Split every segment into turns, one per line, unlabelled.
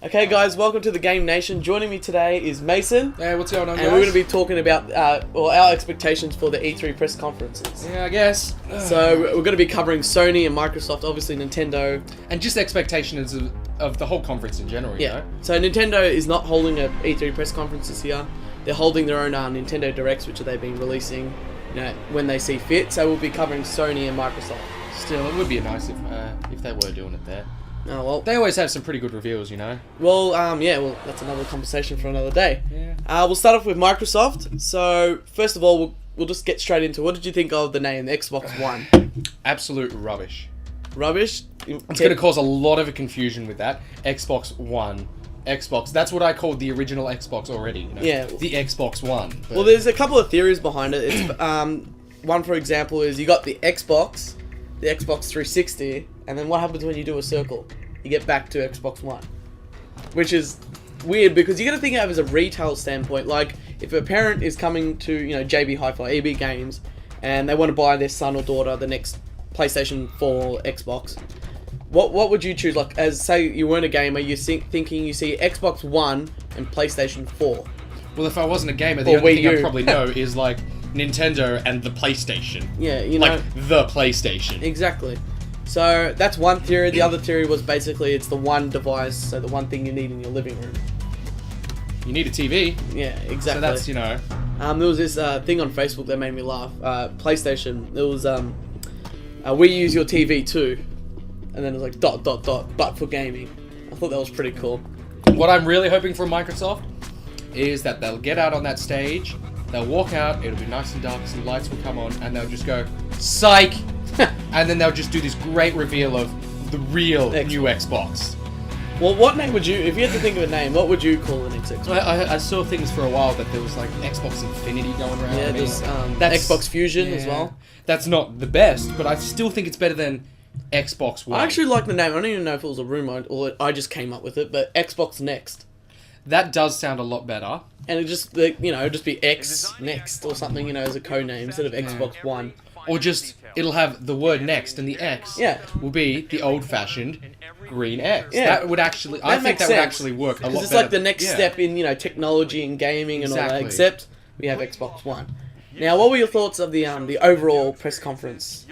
Okay, guys, welcome to the Game Nation. Joining me today is Mason.
Hey, what's going on, guys?
And we're going to be talking about our expectations for the E3 press conferences.
Yeah, I guess.
So we're going to be covering Sony and Microsoft, obviously Nintendo.
And just expectations of the whole conference in general, you know?
So Nintendo is not holding a E3 press conference this year. They're holding their own Nintendo Directs, which they've been releasing when they see fit. So we'll be covering Sony and Microsoft.
Still, it would be nice if they were doing it there.
Oh, well.
They always have some pretty good reveals, you know?
Well, that's another conversation for another day.
Yeah.
We'll start off with Microsoft. So, first of all, we'll just get straight into what did you think of the name Xbox One?
Absolute rubbish.
Rubbish?
It's going to cause a lot of confusion with that. Xbox One. Xbox. That's what I called the original Xbox already, you know?
Yeah.
The Xbox One. But...
Well, there's a couple of theories behind it. It's, one, for example, is you got the Xbox 360, and then what happens when you do a circle? You get back to Xbox One. Which is weird, because you got to think of it as a retail standpoint. Like, if a parent is coming to, JB Hi-Fi, EB Games, and they want to buy their son or daughter the next PlayStation 4 Xbox, what would you choose? Like, as, say, you weren't a gamer, you're thinking you see Xbox One and PlayStation 4.
Well, if I wasn't a gamer, the only thing I'd probably know is, like, Nintendo and the PlayStation.
Yeah,
Like, the PlayStation.
Exactly. So, that's one theory. The other theory was basically it's the one device, so the one thing you need in your living room.
You need a TV.
Yeah, exactly.
So that's,
there was this thing on Facebook that made me laugh. PlayStation, there was, we use your TV too. And then it was like, ... but for gaming. I thought that was pretty cool.
What I'm really hoping for Microsoft is that they'll get out on that stage, they'll walk out, it'll be nice and dark, some lights will come on, and they'll just go, psych! And then they'll just do this great reveal of the real new Xbox.
Well, what name would you, if you had to think of a name, what would you call the next Xbox?
I saw things for a while that there was like Xbox Infinity going around.
Yeah, there's Xbox Fusion as well.
That's not the best, but I still think it's better than Xbox One.
I actually like the name. I don't even know if it was a rumor or I just came up with it, but Xbox Next.
That does sound a lot better.
And it just, just be X Next or something, as a code name instead of Xbox One.
Or just, it'll have the word next, and the X will be the old-fashioned green X.
Yeah.
That would actually, I think that would actually work a lot better.
Because it's like the next step in, technology and gaming and all that, except we have Xbox One. Now, what were your thoughts of the overall press conference?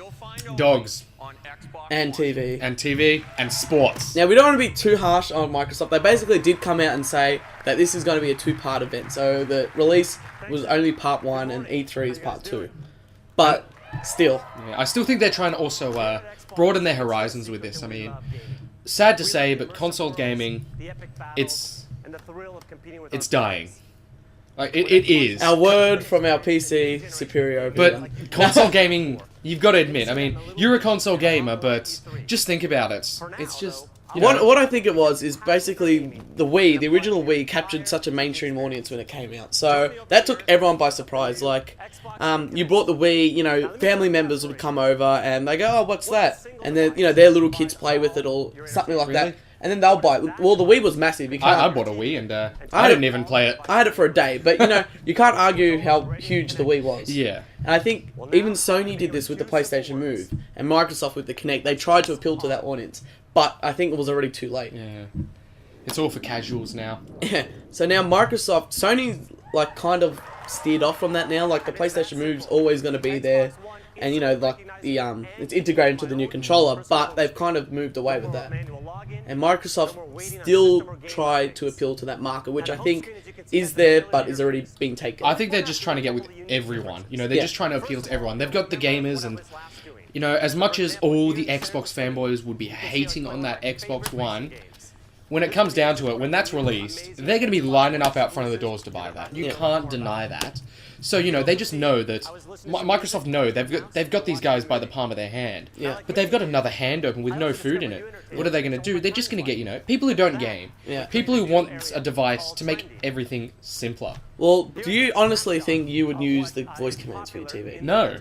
Dogs.
And TV.
And TV, and sports.
Now, we don't want to be too harsh on Microsoft. They basically did come out and say that this is going to be a two-part event. So, the release was only part 1 and E3 is part 2. But, still.
Yeah, I still think they're trying to also broaden their horizons with this. I mean, sad to say, but console gaming, it's dying. Like, it is.
Our word from our PC superior.
But console gaming, you've got to admit, I mean, you're a console gamer, but just think about it. It's just...
What I think it was is basically the Wii, the original Wii, captured such a mainstream audience when it came out. So that took everyone by surprise. Like, you brought the Wii, family members would come over and they go, oh, what's that? And then, their little kids play with it or something like that. And then they'll buy it. Well, the Wii was massive.
I bought a Wii and I didn't even play it.
I had it for a day. But, you can't argue how huge the Wii was.
Yeah.
And I think even Sony did this with the PlayStation Move and Microsoft with the Kinect. They tried to appeal to that audience. But I think it was already too late.
Yeah. It's all for casuals now.
Yeah. So now Sony's kind of steered off from that now. Like the PlayStation Move's always going to be there. And it's integrated into the new controller, but they've kind of moved away with that. And Microsoft still try to appeal to that market, which I think is there, but is already being taken.
I think they're just trying to get with everyone. They're just trying to appeal to everyone. They've got the gamers and... as much as all the Xbox fanboys would be hating on that Xbox One, when it comes down to it, when that's released, they're going to be lining up out front of the doors to buy that. You can't deny that. So, they just know that... Microsoft know they've got these guys by the palm of their hand.
Yeah.
But they've got another hand open with no food in it. What are they going to do? They're just going to get, people who don't game.
Yeah.
People who want a device to make everything simpler.
Well, do you honestly think you would use the voice commands for your TV?
No.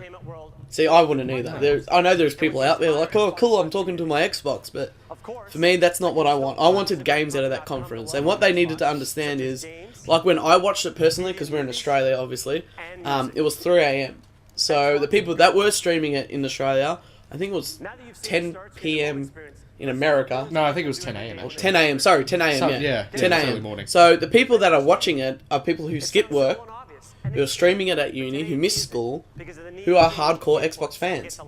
See, I wouldn't either. I know there's people out there like, oh, cool, I'm talking to my Xbox, but for me, that's not what I want. I wanted games out of that conference, and what they needed to understand is, like when I watched it personally, because we're in Australia, obviously, it was 3 a.m. So the people that were streaming it in Australia, I think it was 10 p.m. in America.
No, I think it was 10 a.m. actually.
10 a.m. Sorry, 10 a.m.
Some-
yeah,
yeah,
10
it's early
a.m.
morning.
So the people that are watching it are people who skip work, who are streaming it at uni, who miss school, who are hardcore Xbox fans.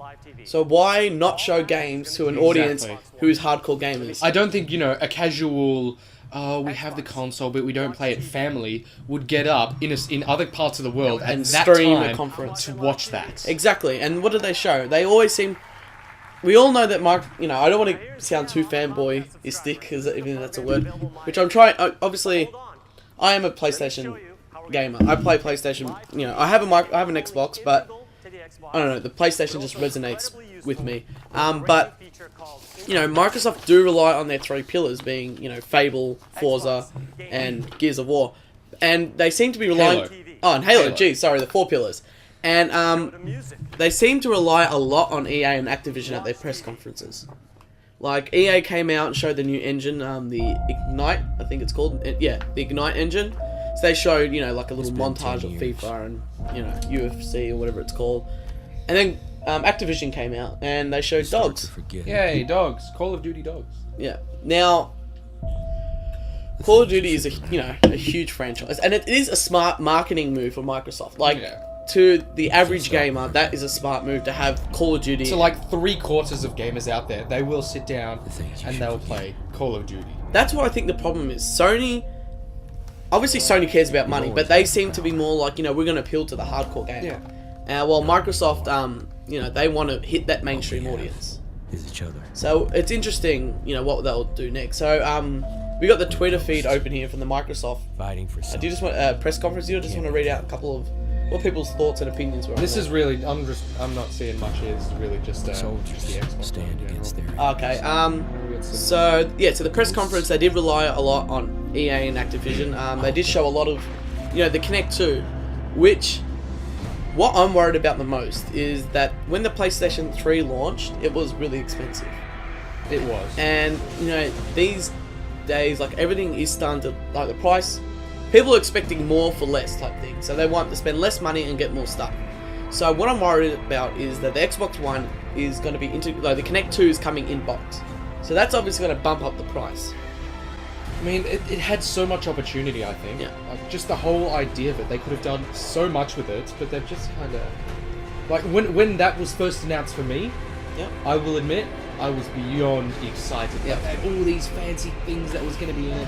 So why not show games to an audience
Exactly.
who is hardcore gamers?
I don't think, a casual, we have the console but we don't play it family would get up in other parts of the world
And
at that
stream a
time
conference.
to watch that.
Exactly. And what do they show? They always seem... We all know that I don't want to sound too fanboyistic, because even that's a word, which I'm trying... Obviously, I am a PlayStation gamer. I play PlayStation, I have an Xbox, but I don't know, the PlayStation just resonates with me. But Microsoft do rely on their three pillars being, Fable, Forza, and Gears of War. And they seem to be relying...
Halo.
Oh, and Halo, the 4 pillars. And they seem to rely a lot on EA and Activision at their press conferences. Like, EA came out and showed the new engine, the Ignite, I think it's called. Yeah, the Ignite engine. So they showed, like a little montage of FIFA and, UFC or whatever it's called. And then Activision came out and they showed dogs.
Yay, dogs. Call of Duty dogs.
Yeah. Now, Call of Duty is a huge franchise, and it is a smart marketing move for Microsoft. To the average gamer, that is a smart move to have Call of Duty.
So like 3/4 of gamers out there, they will sit down and they'll play Call of Duty.
That's what I think the problem is. Sony cares about money, but they seem to be more like, we're going to appeal to the hardcore gamer.
Yeah.
While Microsoft, they want to hit that mainstream audience. So it's interesting, what they'll do next. So we got the Twitter feed open here from the Microsoft. Do you just want press conference? Do you just want to read out a couple of what people's thoughts and opinions were?
This is really, I'm not seeing much. It's really just the Xbox stand against their.
Okay. So the press conference, they did rely a lot on EA and Activision. They did show a lot of, the Kinect 2, which what I'm worried about the most is that when the PlayStation 3 launched, it was really expensive.
It was.
And these days, like, everything is starting to, like, the price. People are expecting more for less type thing, so they want to spend less money and get more stuff. So what I'm worried about is that the Xbox One is going to be the Kinect 2 is coming in box, so that's obviously going to bump up the price.
I mean, it had so much opportunity, I think.
Yeah.
Like, just the whole idea of it, they could have done so much with it, but they've just kind of... Like, when that was first announced for me, I will admit, I was beyond excited.
Yeah.
Like, all these fancy things that was going to be in it,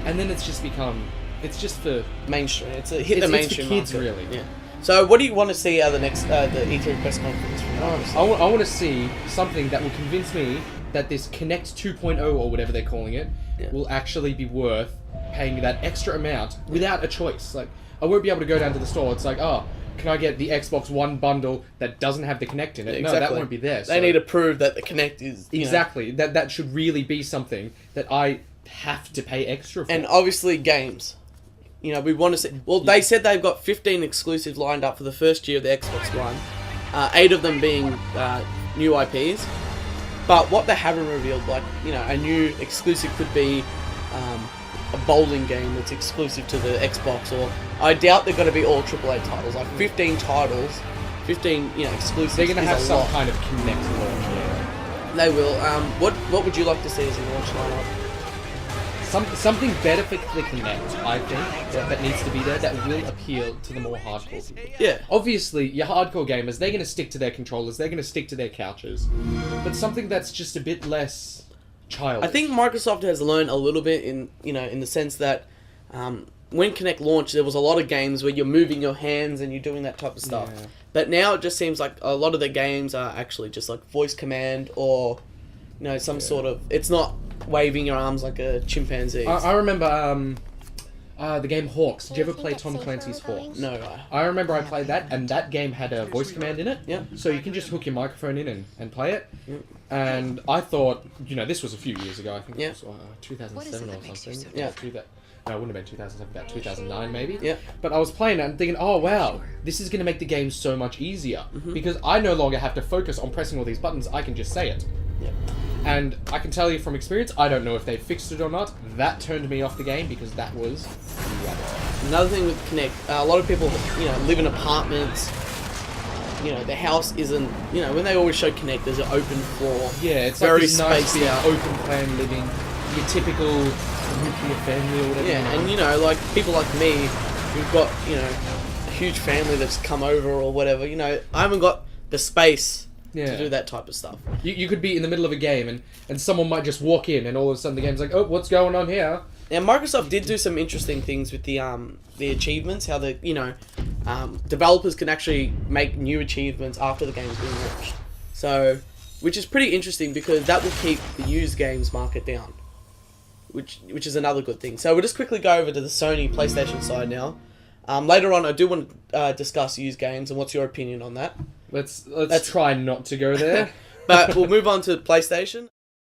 and then it's just become... It's just for
mainstream. It's the mainstream
it's for kids,
market.
really.
Yeah. So what do you want to see out of the next the E3 press conference?
I want to see something that will convince me that this Kinect 2.0 or whatever they're calling it will actually be worth paying that extra amount without a choice. Like, I won't be able to go down to the store. It's like, can I get the Xbox One bundle that doesn't have the Kinect in it?
Exactly.
No, that won't be there.
They need to prove that the Kinect is
exactly that should really be something that I have to pay extra for.
And obviously games. We want to see... Well, they said they've got 15 exclusives lined up for the first year of the Xbox One. 8 of them being new IPs. But what they haven't revealed, like, a new exclusive could be a bowling game that's exclusive to the Xbox, or... I doubt they're going to be all AAA titles. Like, 15 titles, 15, exclusives.
They're going to have some
lot.
kind of Kinect launch, yeah.
They will. What would you like to see as a launch lineup?
Something better for the Kinect, I think, that needs to be there, that will appeal to the more hardcore people.
Yeah.
Obviously, your hardcore gamers, they're going to stick to their controllers, they're going to stick to their couches. But something that's just a bit less childish.
I think Microsoft has learned a little bit in the sense that when Kinect launched, there was a lot of games where you're moving your hands and you're doing that type of stuff.
Yeah.
But now it just seems like a lot of the games are actually just like voice command or, some sort of... It's not waving your arms like a chimpanzee.
I remember the game Hawks. Did you ever play Tom Clancy's Hawks?
No.
I remember I played that, and that game had a voice command in it.
Yeah.
So you can just hook your microphone in and play it.
Yep.
And I thought, this was a few years ago. I think
Yeah.
it was 2007 or something.
Yeah.
No, it wouldn't have been 2007, about 2009 maybe.
Yeah.
But I was playing it and thinking, oh wow, this is going to make the game so much easier.
Mm-hmm.
Because I no longer have to focus on pressing all these buttons, I can just say it.
Yeah.
And I can tell you from experience, I don't know if they fixed it or not, that turned me off the game because that was rubbish.
Another thing with Kinect, a lot of people, live in apartments. the house isn't, when they always show Connect, there's an open floor.
Yeah, it's
very
like this nice
spaced out.
open plan living, your typical nuclear family or whatever.
Yeah, and like people like me, who've got a huge family that's come over or whatever. I haven't got the space to do that type of stuff.
You could be in the middle of a game and someone might just walk in and all of a sudden the game's like, oh, what's going on here?
Now, Microsoft did do some interesting things with the achievements. How developers can actually make new achievements after the game's been launched. So, which is pretty interesting because that will keep the used games market down, which is another good thing. So we'll just quickly go over to the Sony PlayStation side now. Later on, I do want to discuss used games and what's your opinion on that.
Let's try not to go there.
But we'll move on to PlayStation.